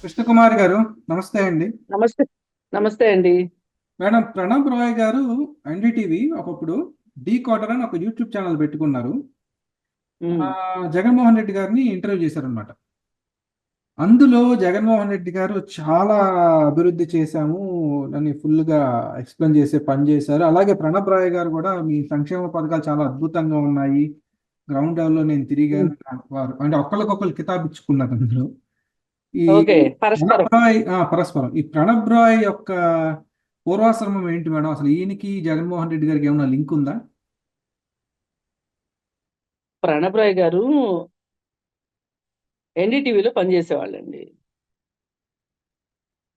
కృష్ణకుమారి గారు, నమస్తే అండి. నమస్తే. నమస్తే అండి. మేడం, ప్రణబ్ రాయ్ గారు ఎన్డీటీవీ ఒకప్పుడు డీ కోటర్ అని ఒక యూట్యూబ్ ఛానల్ పెట్టుకున్నారు. ఉమ్, జగన్మోహన్ రెడ్డి గారిని ఇంటర్వ్యూ చేశారనమాట. అందులో జగన్మోహన్ రెడ్డి గారు చాలా అభివృద్ధి చేశాము అని ఫుల్గా ఎక్స్ప్లెయిన్ చేసే పని చేశారు. అలాగే ప్రణబ్ రాయ్ గారు కూడా మీ సంక్షేమ పథకాలు చాలా అద్భుతంగా ఉన్నాయి, గ్రౌండ్ లెవెల్లో నేను తిరిగాను ఉమ్. వారు అంటే ఒకరికొకరు కితాబ్ ఇచ్చుకున్నారు అందులో. ఈ ఓకే, ప్రణబ్ పరస్పరం. రాయ్ పరస్పరం ఈ ప్రణబ్ రాయ్ యొక్క పూర్వాశ్రమం ఏంటి మేడం? అసలు ఈయనకి జగన్మోహన్ రెడ్డి గారికి ఏమైనా లింక్ ఉందా? ప్రణబ్ రాయ్ గారు ఎన్డీటీవీలో పనిచేసేవాళ్ళండి.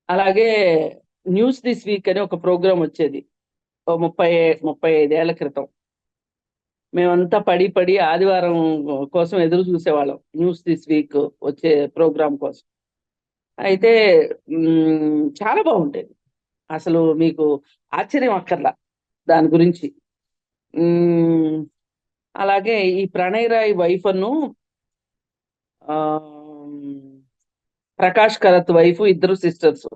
అలాగే న్యూస్ దిస్ వీక్ అని ఒక ప్రోగ్రాం వచ్చేది, ఓ 35 ఏళ్ల క్రితం. మేమంతా పడి పడి ఆదివారం కోసం ఎదురు చూసేవాళ్ళం, న్యూస్ దిస్ వీక్ వచ్చే ప్రోగ్రాం కోసం. అయితే చాలా బాగుండేది. అసలు మీకు ఆశ్చర్యం అక్కర్లా దాని గురించి. ఉమ్, అలాగే ఈ ప్రణయ్ రాయ్ వైఫ్ అను ఆ ప్రకాష్ కరత్ వైఫ్, ఇద్దరు సిస్టర్స్.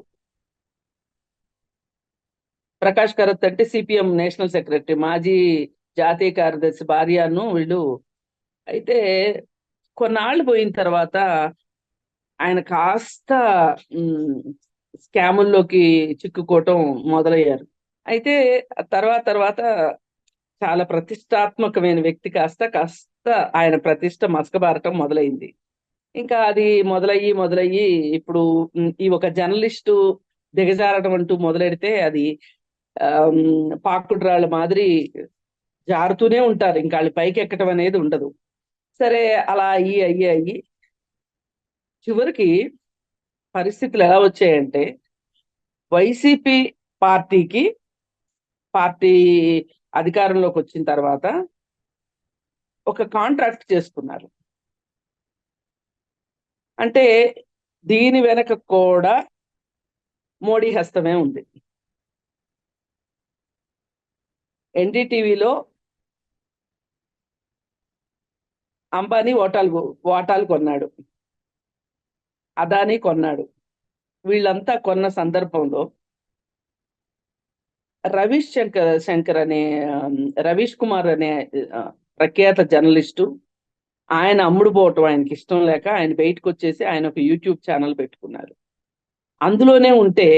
ప్రకాష్ కరత్ అంటే సిపిఎం నేషనల్ సెక్రటరీ, మాజీ జాతీయ కార్యదర్శి భార్యను వీళ్ళు. అయితే కొన్నాళ్ళు పోయిన తర్వాత ఆయన కాస్త స్కాముల్లోకి చిక్కుకోవటం మొదలయ్యారు. అయితే తర్వాత తర్వాత చాలా ప్రతిష్టాత్మకమైన వ్యక్తి కాస్త కాస్త ఆయన ప్రతిష్ట మసకబారటం మొదలైంది. ఇంకా అది మొదలయ్యి మొదలయ్యి ఇప్పుడు ఈ ఒక జర్నలిస్టు దిగజారడం అంటూ మొదలెడితే అది పాకుడ్రాళ్ళ మాదిరి జారుతూనే ఉంటారు, ఇంకా వాళ్ళు పైకి ఎక్కడం అనేది ఉండదు. సరే, అలా అయ్యి అయ్యి అయ్యి చివరికి పరిస్థితులు ఎలా వచ్చాయంటే, వైసీపీ పార్టీకి పార్టీ అధికారంలోకి వచ్చిన తర్వాత ఒక కాంట్రాక్ట్ చేసుకున్నారు. అంటే దీని వెనక కూడా మోడీ హస్తమే ఉంది. ఎన్డీటీవీలో అంబానీ వాటాలు కొన్నాడు, అదానీ కొన్నాడు. వీళ్ళంతా కొన్న సందర్భంలో శంకర్ అనే రవీష్ కుమార్ అనే ఆ, ప్రఖ్యాత జర్నలిస్టు, ఆయన అమ్ముడు పోవటం ఆయనకి ఇష్టం లేక ఆయన బయటకు వచ్చేసి ఆయన ఒక యూట్యూబ్ ఛానల్ పెట్టుకున్నారు. అందులోనే ఉంటే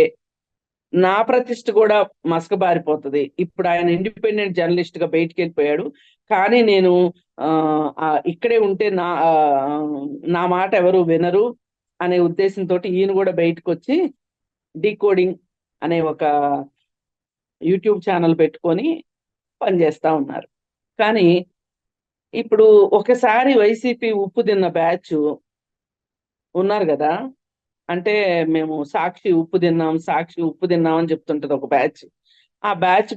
నా ప్రతిష్ట కూడా మసకబారిపోతుంది. ఇప్పుడు ఆయన ఇండిపెండెంట్ జర్నలిస్ట్ గా బయటికి వెళ్ళిపోయాడు, కానీ నేను ఇక్కడే ఉంటే నా మాట ఎవరు వినరు అనే ఉద్దేశంతో ఈయన కూడా బయటకు వచ్చి డీకోడింగ్ అనే ఒక యూట్యూబ్ ఛానల్ పెట్టుకొని పనిచేస్తా ఉన్నారు. కానీ ఇప్పుడు ఒకసారి వైసీపీ ఉప్పు తిన్న బ్యాచ్ ఉన్నారు కదా. అంటే మేము సాక్షి ఉప్పు తిన్నాం అని చెప్తుంటది ఒక బ్యాచ్. ఆ బ్యాచ్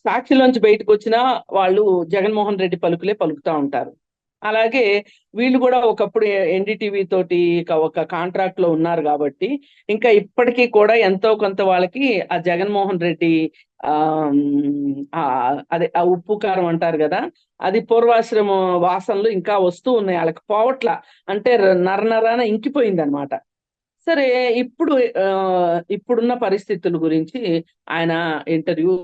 సాక్షిలోంచి బయటకు వచ్చినా వాళ్ళు జగన్మోహన్ రెడ్డి పలుకులే పలుకుతా ఉంటారు. అలాగే వీళ్ళు కూడా ఒకప్పుడు ఎన్డీటీవీ తోటి ఒక కాంట్రాక్ట్ లో ఉన్నారు కాబట్టి ఇంకా ఇప్పటికీ కూడా ఎంతో కొంత వాళ్ళకి ఆ జగన్మోహన్ రెడ్డి ఆ అదే ఆ ఉప్పు కారం అంటారు కదా, అది పూర్వాశ్రమ వాసనలు ఇంకా వస్తూ ఉన్నాయి వాళ్ళకి, పోవట్ల. అంటే నరనరాన ఇంకిపోయింది అనమాట. సరే, ఇప్పుడు ఇప్పుడున్న పరిస్థితుల గురించి ఆయన ఇంటర్వ్యూ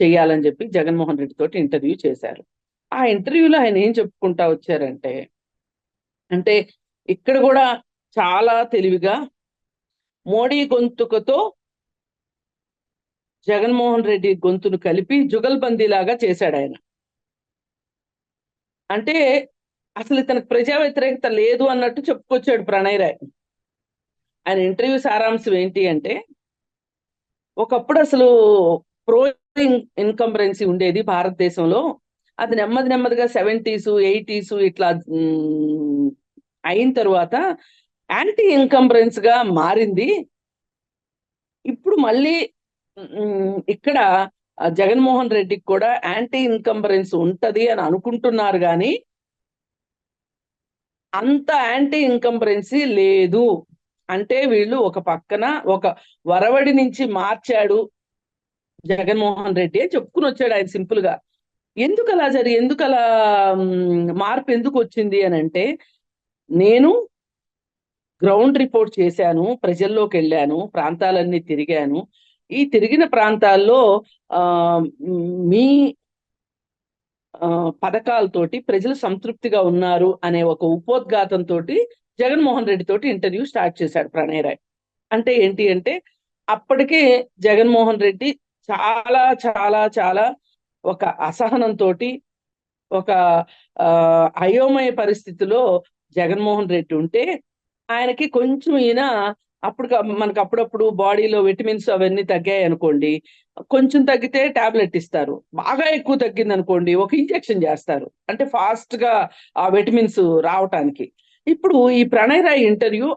చేయాలని చెప్పి జగన్మోహన్ రెడ్డి తోటి ఇంటర్వ్యూ చేశారు. ఆ ఇంటర్వ్యూలో ఆయన ఏం చెప్పుకుంటా వచ్చారంటే, అంటే ఇక్కడ కూడా చాలా తెలివిగా మోడీ గొంతుకతో జగన్మోహన్ రెడ్డి గొంతును కలిపి జుగల్బందీ లాగా చేశాడు ఆయన. అంటే అసలు ఇతనికి ప్రజా వ్యతిరేకత లేదు అన్నట్టు చెప్పుకొచ్చాడు ప్రణయ్ రాయ్. ఆయన ఇంటర్వ్యూ సారాంశం ఏంటి అంటే, ఒకప్పుడు అసలు ప్రో ఇన్కంబరెన్సీ ఉండేది భారతదేశంలో, అది నెమ్మది నెమ్మదిగా 70s 80s ఇట్లా అయిన తర్వాత యాంటీ ఇన్కంబరెన్స్ గా మారింది. ఇప్పుడు మళ్ళీ ఇక్కడ జగన్మోహన్ రెడ్డికి కూడా యాంటీ ఇన్కంబరెన్స్ ఉంటది అని అనుకుంటున్నారు, కానీ అంత యాంటీ ఇన్కంబరెన్సీ లేదు. అంటే వీళ్ళు ఒక పక్కన ఒక వరవడి నుంచి మార్చాడు జగన్మోహన్ రెడ్డి అని చెప్పుకుని వచ్చాడు ఆయన సింపుల్ గా. ఎందుకు అలా మార్పు ఎందుకు వచ్చింది అని అంటే, నేను గ్రౌండ్ రిపోర్ట్ చేశాను, ప్రజల్లోకి వెళ్ళాను, ప్రాంతాలన్నీ తిరిగాను. ఈ తిరిగిన ప్రాంతాల్లో ఆ మీ పథకాలతోటి ప్రజలు సంతృప్తిగా ఉన్నారు అనే ఒక ఉపోద్ఘాతంతో జగన్మోహన్ రెడ్డి తోటి ఇంటర్వ్యూ స్టార్ట్ చేశాడు ప్రణయ్ రాయ్. అంటే ఏంటి అంటే అప్పటికే జగన్మోహన్ రెడ్డి చాలా చాలా చాలా ఒక అసహనంతో, ఒక అయోమయ పరిస్థితిలో జగన్మోహన్ రెడ్డి ఉంటే, ఆయనకి కొంచెం ఈయన అప్పుడు మనకు అప్పుడప్పుడు బాడీలో విటమిన్స్ అవన్నీ తగ్గాయి అనుకోండి, కొంచెం తగ్గితే టాబ్లెట్ ఇస్తారు, బాగా ఎక్కువ తగ్గింది అనుకోండి ఒక ఇంజెక్షన్ చేస్తారు, అంటే ఫాస్ట్ గా ఆ విటమిన్స్ రావటానికి. ఇప్పుడు ఈ ప్రణయ్ రాయ్ ఇంటర్వ్యూ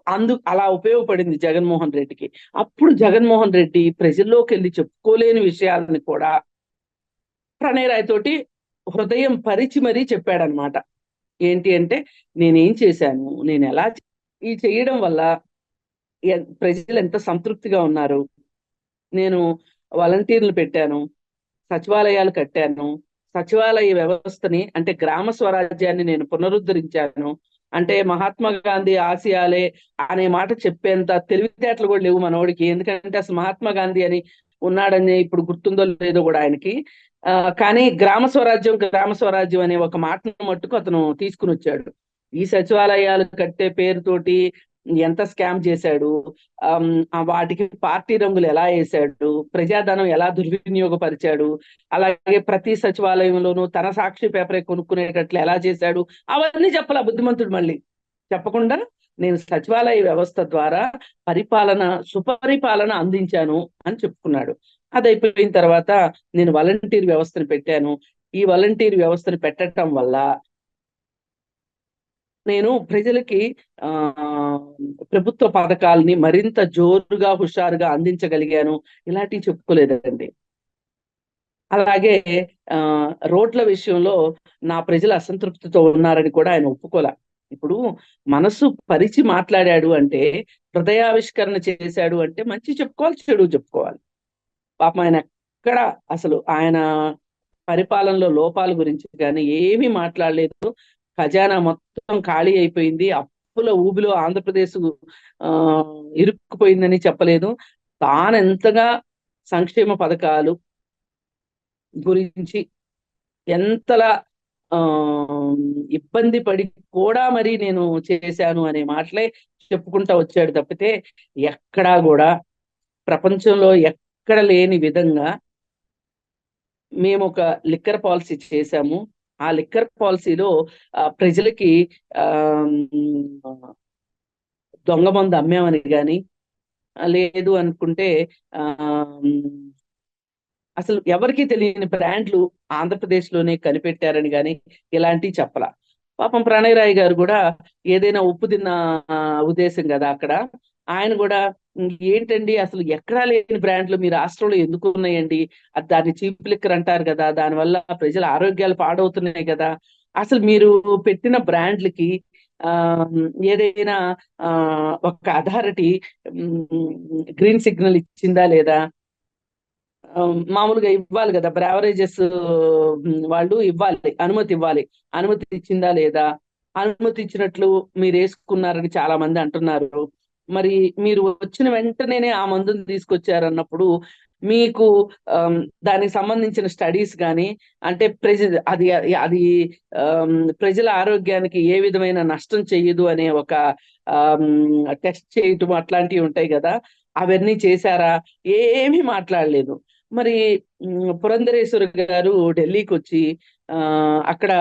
అలా ఉపయోగపడింది జగన్మోహన్ రెడ్డికి. అప్పుడు జగన్మోహన్ రెడ్డి ప్రజల్లోకి వెళ్ళి చెప్పుకోలేని విషయాలని కూడా ప్రణయ్ రాయ్ తోటి హృదయం పరిచి మరీ చెప్పాడనమాట. ఏంటి అంటే నేనేం చేశాను, నేను ఎలా ఈ చేయడం వల్ల ప్రజలు ఎంత సంతృప్తిగా ఉన్నారు, నేను వాలంటీర్లు పెట్టాను, సచివాలయాలు కట్టాను, సచివాలయ వ్యవస్థని అంటే గ్రామ స్వరాజ్యాన్ని నేను పునరుద్ధరించాను. అంటే మహాత్మా గాంధీ ఆశయాలే అనే మాట చెప్పేంత తెలివితేటలు కూడా లేవు మనోడికి. ఎందుకంటే అసలు మహాత్మా గాంధీ అని ఉన్నాడని ఇప్పుడు గుర్తుందో లేదో కూడా ఆయనకి. కానీ గ్రామ స్వరాజ్యం అనే ఒక మాటను మట్టుకు అతను తీసుకుని వచ్చాడు. ఈ సచివాలయాలు కట్టే పేరుతోటి ఎంత స్కామ్ చేశాడు, వాటికి పార్టీ రంగులు ఎలా వేశాడు, ప్రజాధనం ఎలా దుర్వినియోగపరిచాడు, అలాగే ప్రతి సచివాలయంలోనూ తన సాక్షి పేపరే కొనుక్కునేటట్లు ఎలా చేశాడు, అవన్నీ చెప్పాల బుద్ధిమంతుడు. మళ్ళీ చెప్పకుండా నేను సచివాలయ వ్యవస్థ ద్వారా సుపరిపాలన అందించాను అని చెప్పుకున్నాడు. అది అయిపోయిన తర్వాత నేను వాలంటీర్ వ్యవస్థను పెట్టాను, ఈ వాలంటీర్ వ్యవస్థను పెట్టడం వల్ల నేను ప్రజలకి ప్రభుత్వ పథకాలని మరింత జోరుగా హుషారుగా అందించగలిగాను, ఇలాంటివి చెప్పుకోలేదండి. అలాగే రోడ్ల విషయంలో నా ప్రజలు అసంతృప్తితో ఉన్నారని కూడా ఆయన ఒప్పుకోలే. ఇప్పుడు మనసు పరిచి మాట్లాడాడు అంటే, హృదయావిష్కరణ చేశాడు అంటే మంచి చెప్పుకోవాలి, చెడు చెప్పుకోవాలి. పాపం ఆయన ఎక్కడ అసలు ఆయన పరిపాలనలో లోపాల గురించి కానీ ఏమీ మాట్లాడలేదు. ఖజానా మొత్తం ఖాళీ అయిపోయింది, అప్పుల ఊబిలో ఆంధ్రప్రదేశ్ ఇరుక్కుపోయిందని చెప్పలేదు. తానెంతగా సంక్షేమ పథకాలు గురించి ఎంతలా ఇబ్బంది పడి కూడా మరి నేను చేశాను అనే మాటలే చెప్పుకుంటా వచ్చాడు తప్పితే ఎక్కడా కూడా ప్రపంచంలో ఎక్కడ లేని విధంగా మేము ఒక లిక్కర్ పాలసీ చేశాము. ఆ లిక్కర్ పాలసీలో ప్రజలకి దొంగ మందు అమ్మామని కానీ, లేదు అనుకుంటే అసలు ఎవరికి తెలియని బ్రాండ్లు ఆంధ్రప్రదేశ్ లోనే కనిపెట్టారని కానీ ఇలాంటివి చెప్పలా. పాపం ప్రణయ్ రాయ్ గారు కూడా ఏదైనా ఉప్పు తిన్న ఉద్దేశం కదా అక్కడ, ఆయన కూడా ఏంటండి అసలు ఎక్కడా లేని బ్రాండ్లు మీ రాష్ట్రంలో ఎందుకు ఉన్నాయండి, దాన్ని చీప్ లిక్కర్ అంటారు కదా, దానివల్ల ప్రజల ఆరోగ్యాలు పాడవుతున్నాయి కదా, అసలు మీరు పెట్టిన బ్రాండ్లకి ఏదైనా ఒక అథారిటీ గ్రీన్ సిగ్నల్ ఇచ్చిందా లేదా, మామూలుగా ఇవ్వాలి కదా బ్రావరేజెస్ వాళ్ళు అనుమతి ఇవ్వాలి, అనుమతి ఇచ్చిందా లేదా, అనుమతి ఇచ్చినట్లు మీరు వేసుకున్నారని చాలా మంది అంటున్నారు. మరి మీరు వచ్చిన వెంటనే ఆ మందుని తీసుకొచ్చారన్నప్పుడు మీకు దానికి సంబంధించిన స్టడీస్ కానీ, అంటే అది అది ప్రజల ఆరోగ్యానికి ఏ విధమైన నష్టం చెయ్యదు అనే ఒక టెస్ట్ చేయటం అట్లాంటివి ఉంటాయి కదా, అవన్నీ చేశారా, ఏమీ మాట్లాడలేదు. మరి పురంధరేశ్వరి గారు ఢిల్లీకి వచ్చి అక్కడ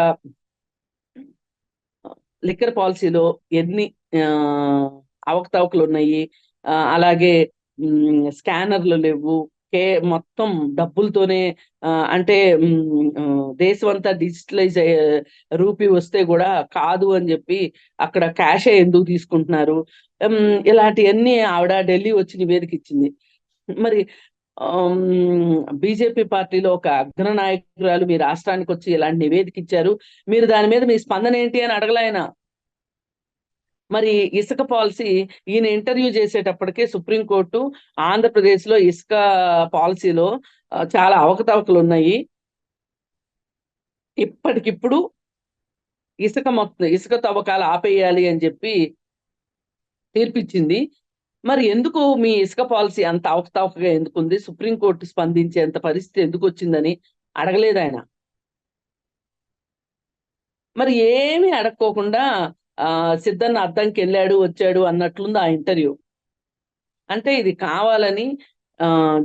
లిక్కర్ పాలసీలో ఎన్ని అవకతవకలు ఉన్నాయి, అలాగే స్కానర్లు లేవు, మొత్తం డబ్బులతోనే, అంటే దేశం అంతా డిజిటలైజ్ రూపీ వస్తే కూడా కాదు అని చెప్పి అక్కడ క్యాషే ఎందుకు తీసుకుంటున్నారు, ఇలాంటివన్నీ ఆవిడ ఢిల్లీ వచ్చి నివేదిక ఇచ్చింది. మరి బీజేపీ పార్టీలో ఒక అగ్ర నాయకురాలు మీ రాష్ట్రానికి వచ్చి ఇలాంటి నివేదిక ఇచ్చారు, మీరు దాని మీద మీ స్పందన ఏంటి అని అడగలాయన. మరి ఇసుక పాలసీ ఈయన ఇంటర్వ్యూ చేసేటప్పటికే సుప్రీంకోర్టు ఆంధ్రప్రదేశ్ లో ఇసుక పాలసీలో చాలా అవకతవకలు ఉన్నాయి, ఇప్పటికిప్పుడు ఇసుక తవ్వకాలు ఆపేయాలి అని చెప్పి తీర్పిచ్చింది. మరి ఎందుకు మీ ఇసుక పాలసీ అంత అవకతవకగా ఎందుకుంది, సుప్రీంకోర్టు స్పందించేంత పరిస్థితి ఎందుకు వచ్చిందని అడగలేదు ఆయన. మరి ఏమీ అడక్కోకుండా సిద్ధన్న అద్దంకి వెళ్ళాడు వచ్చాడు అన్నట్లుంది ఆ ఇంటర్వ్యూ. అంటే ఇది కావాలని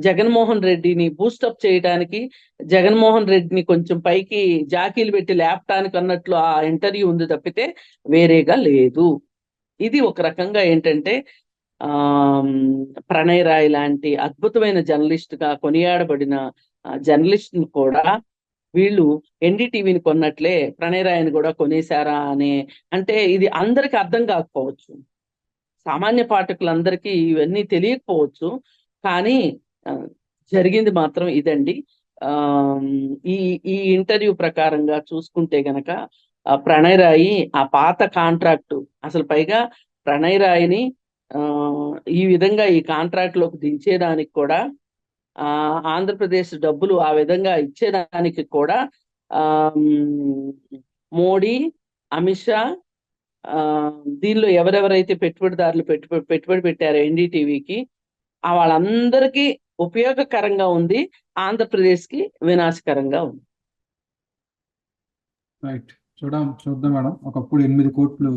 జగన్మోహన్ రెడ్డిని బూస్టప్ చేయడానికి, జగన్మోహన్ రెడ్డిని కొంచెం పైకి జాకీలు పెట్టి లేపటానికి అన్నట్లు ఆ ఇంటర్వ్యూ ఉంది తప్పితే వేరేగా లేదు. ఇది ఒక రకంగా ఏంటంటే ఆ ప్రణయ్ రాయ్ లాంటి అద్భుతమైన జర్నలిస్ట్ గా కొనియాడబడిన జర్నలిస్ట్ కూడా వీళ్ళు ఎన్డీటీవీని కొన్నట్లే ప్రణయ్ రాయ్ని కూడా కొనేశారా అనే, అంటే ఇది అందరికి అర్థం కాకపోవచ్చు, సామాన్య పాఠకులందరికీ ఇవన్నీ తెలియకపోవచ్చు, కానీ ఆ, జరిగింది మాత్రం ఇదండి. ఆ ఈ ఈ ఇంటర్వ్యూ ప్రకారంగా చూసుకుంటే గనక ప్రణయ్ రాయి ఆ పాత కాంట్రాక్టు, అసలు పైగా ప్రణయ్ రాయిని ఆ ఈ విధంగా ఈ కాంట్రాక్ట్ లోకి దించేదానికి కూడా ఆంధ్రప్రదేశ్ డబ్బులు ఆ విధంగా ఇచ్చేదానికి కూడా ఆ మోడీ, అమిత్ షా, దీనిలో ఎవరెవరైతే పెట్టుబడి పెట్టారో ఎన్డీటీవీకి వాళ్ళందరికీ ఉపయోగకరంగా ఉంది, ఆంధ్రప్రదేశ్ కి వినాశకరంగా ఉంది. రైట్, చూద్దాం మేడం. ఒకప్పుడు 8 కోట్లు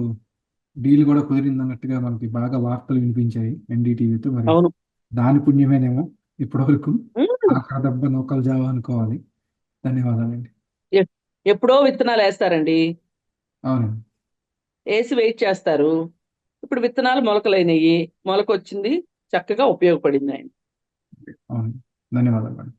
డీల్ కూడా కుదిరింది అన్నట్టుగా మనకి బాగా వార్తలు వినిపించాయి ఎన్డీటీవీతో. మరి అవును. దాని పుణ్యమేనేమో ఇప్పటి వరకు ఆ దెబ్బ నూకలు జావ అనుకోవాలి. ధన్యవాదాలండి. ఎప్పుడో విత్తనాలు వేస్తారండి, అవునండి. వేసి వెయిట్ చేస్తారు. ఇప్పుడు విత్తనాలు మొలకలైనవి, మొలకొచ్చింది, చక్కగా ఉపయోగపడింది ఆయన. అవును, ధన్యవాదాలు మేడం.